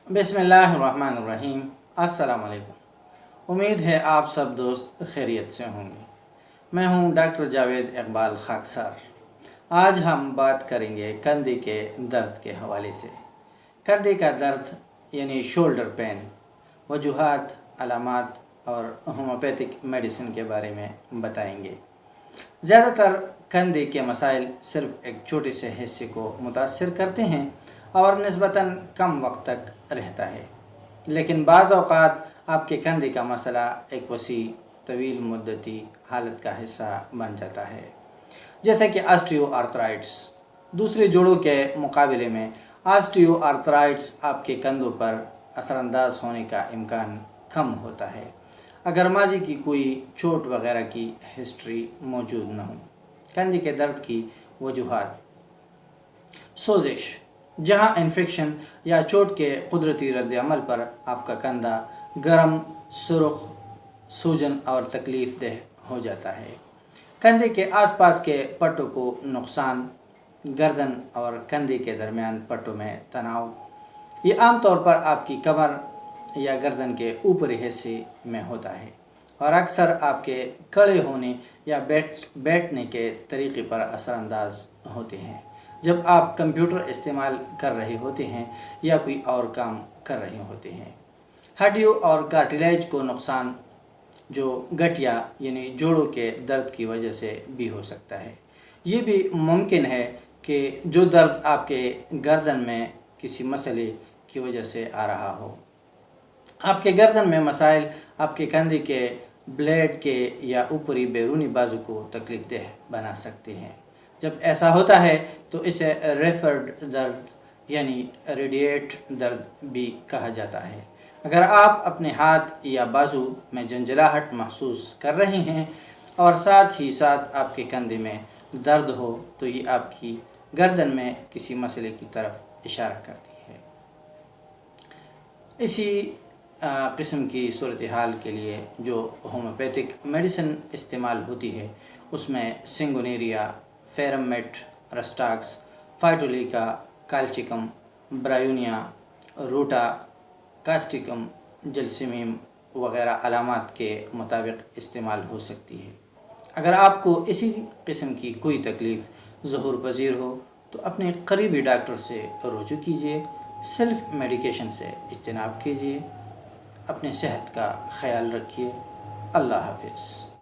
बिस्मिल्लाहिर्रहमानिर्रहीम। अस्सलाम वालेकुम। उम्मीद है आप सब दोस्त खैरियत से होंगे। मैं हूं डॉक्टर जावेद इकबाल खाकसार। आज हम बात करेंगे कंधे के दर्द के हवाले से। कंधे का दर्द यानी शोल्डर पेन, वजूहात, अलामात और होम्योपैथिक मेडिसिन के बारे में बताएंगे। ज़्यादातर कंधे के मसाइल सिर्फ एक छोटे से हिस्से को मुतासिर करते हैं और निस्बतन कम वक्त तक रहता है, लेकिन बाज़ औक़ात आपके कंधे का मसला एक वसी तवील मुद्दती हालत का हिस्सा बन जाता है, जैसे कि ऑस्टियोआर्थराइटिस। दूसरे जोड़ों के मुकाबले में ऑस्टियोआर्थराइटिस आपके कंधों पर असरअंदाज होने का इम्कान कम होता है अगर माजी की कोई चोट वगैरह की हिस्ट्री मौजूद न हो। कंधे के दर्द की वजूहात: सोजिश, जहां इन्फेक्शन या चोट के कुदरती रद्द-ए-अमल पर आपका कंधा गर्म, सुर्ख, सूजन और तकलीफ देह हो जाता है। कंधे के आसपास के पट्टों को नुकसान, गर्दन और कंधे के दरमियान पट्टों में तनाव। ये आमतौर पर आपकी कमर या गर्दन के ऊपरी हिस्से में होता है और अक्सर आपके खड़े होने या बैठने के तरीके पर असरअंदाज होते हैं जब आप कंप्यूटर इस्तेमाल कर रहे होते हैं या कोई और काम कर रहे होते हैं। हड्डियों और कार्टिलेज को नुकसान, जो गठिया यानी जोड़ों के दर्द की वजह से भी हो सकता है। ये भी मुमकिन है कि जो दर्द आपके गर्दन में किसी मसले की वजह से आ रहा हो। आपके गर्दन में मसाइल आपके कंधे के ब्लेड के या ऊपरी बैरूनी बाजू को तकलीफ देह बना सकते हैं। जब ऐसा होता है तो इसे रेफर्ड दर्द यानी रेडिएट दर्द भी कहा जाता है। अगर आप अपने हाथ या बाजू में झंझलाहट महसूस कर रहे हैं और साथ ही साथ आपके कंधे में दर्द हो तो ये आपकी गर्दन में किसी मसले की तरफ इशारा करती है। इसी किस्म की सूरत हाल के लिए जो होम्योपैथिक मेडिसिन इस्तेमाल होती है उसमें सिंगोनेरिया, फेरमेट, रस्टाक्स, फाइटोलिका, काल्चिकम, ब्रायोनिया, रूटा, कास्टिकम, जलसीमीम वगैरह अलामात के मुताबिक इस्तेमाल हो सकती है। अगर आपको इसी किस्म की कोई तकलीफ़ ज़हूर पज़ीर हो तो अपने करीबी डॉक्टर से रुजू कीजिए। सेल्फ मेडिकेशन से इज्तनाब कीजिए। अपने सेहत का ख्याल रखिए। अल्लाह हाफ़िज़।